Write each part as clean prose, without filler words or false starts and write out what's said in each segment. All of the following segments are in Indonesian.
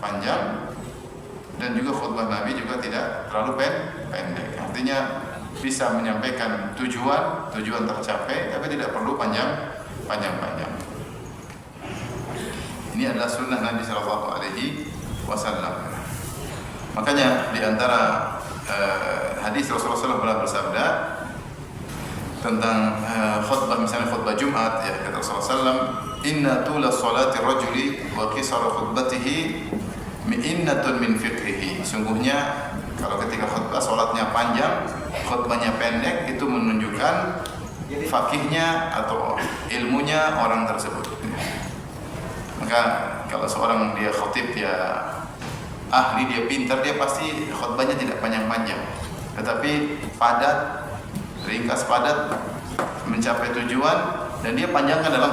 panjang, dan juga khutbah Nabi juga tidak terlalu pendek. Artinya bisa menyampaikan tujuan tercapai, tapi tidak perlu panjang. Ini adalah sunnah Nabi Shallallahu Alaihi Wasallam. Makanya di antara hadis Rasulullah SAW bersabda tentang khutbah, misalnya khutbah Jumat, ya, kata Rasulullah SAW, inna tula salati rajuli wa qisara khutbatihi mi'innatun min fiqhihi. Sungguhnya kalau ketika khutbah salatnya panjang, khutbahnya pendek, itu menunjukkan fakihnya atau ilmunya orang tersebut. Maka kalau seorang dia khatib, dia ahli, dia pintar, dia pasti khutbahnya tidak panjang-panjang, tetapi padat, ringkas, padat, mencapai tujuan, dan dia panjangkan dalam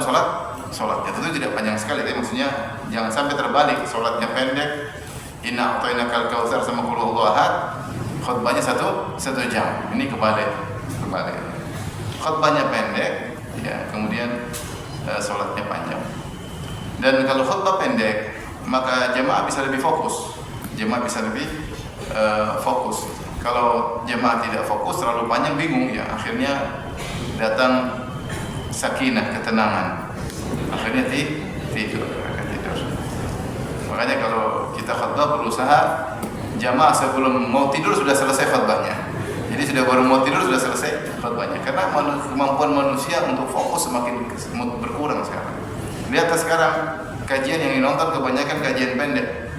sholatnya. Tentu tidak panjang sekali, tapi maksudnya jangan sampai terbalik, sholatnya pendek, inna a'tainakal kautsar sama qul huwallahu ahad, khutbahnya satu jam. Ini kebalik. Khutbahnya pendek, ya, kemudian sholatnya panjang. Dan kalau khutbah pendek, maka jemaah bisa lebih fokus. Kalau jemaah tidak fokus, terlalu panjang, bingung, ya, akhirnya datang sakinah, ketenangan, akhirnya tidur. Makanya kalau kita khutbah, berusaha jamaah sebelum mau tidur sudah selesai khutbahnya. Jadi sudah baru mau tidur sudah selesai khutbahnya. Karena kemampuan manusia untuk fokus semakin berkurang sekarang. Lihat sekarang kajian yang dinonton kebanyakan kajian pendek.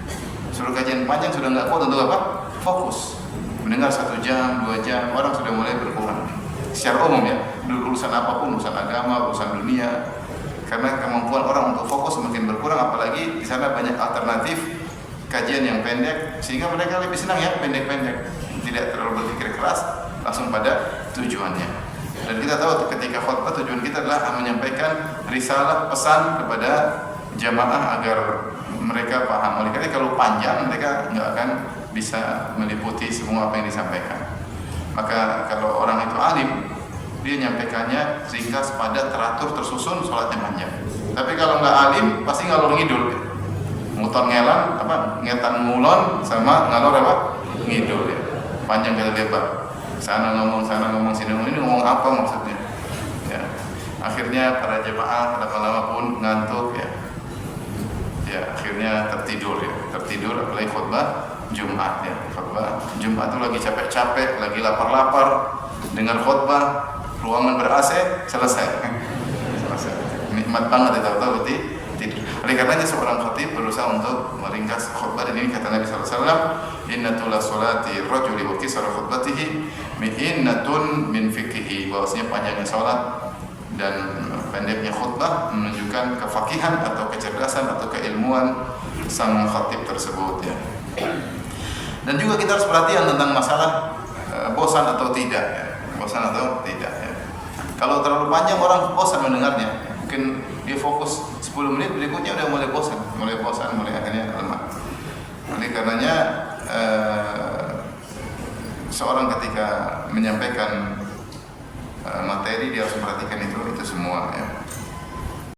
Suruh kajian panjang sudah nggak kuat untuk apa? Fokus. Mendengar 1 jam, 2 jam, orang sudah mulai berkurang. Secara umum, ya, urusan apapun, urusan agama, urusan dunia. Karena kemampuan orang untuk fokus semakin berkurang, apalagi di sana banyak alternatif kajian yang pendek, sehingga mereka lebih senang, ya, pendek-pendek, tidak terlalu berpikir keras, langsung pada tujuannya. Dan kita tahu ketika khutbah tujuan kita adalah menyampaikan risalah, pesan kepada jamaah agar mereka paham. Oleh karena kalau panjang, mereka nggak akan bisa meliputi semua apa yang disampaikan. Maka kalau orang itu alim, dia nyampaikannya ringkas, padat, teratur, tersusun, sholatnya panjang. Tapi kalau nggak alim, pasti ngalor ngidul, muton ngelan, ngetan ngulon, sama ngalor ngidul, ya. Panjang kali lebar, sana ngomong, sini ngomong, ini ngomong apa maksudnya, ya. Akhirnya para jemaah lama-lama pun ngantuk, ya, akhirnya tertidur, apalagi khutbah Jumat, ya. Khutbah Jumat itu lagi capek-capek, lagi lapar-lapar, dengar khutbah, ruangan ber-AC, selesai. Nikmat banget, tahu-tahu tidur. Oleh karenanya seorang khatib berusaha untuk meringkas khutbah, dan ini kata Nabi SAW, innatul sholati rajuli wa qisara khutbatihi mi'innatun min fiqhihi. Bahwasanya panjangnya sholat dan pendeknya khutbah menunjukkan kefakihan atau kecerdasan atau keilmuan sang khatib tersebut, ya. Dan juga kita harus perhatian tentang masalah bosan atau tidak, ya. Ya. Kalau terlalu panjang orang bosan mendengarnya. Mungkin dia fokus 10 menit, berikutnya udah mulai bosan, mulai akhirnya lemah. Oleh karenanya seorang ketika menyampaikan materi, dia harus memperhatikan itu semua.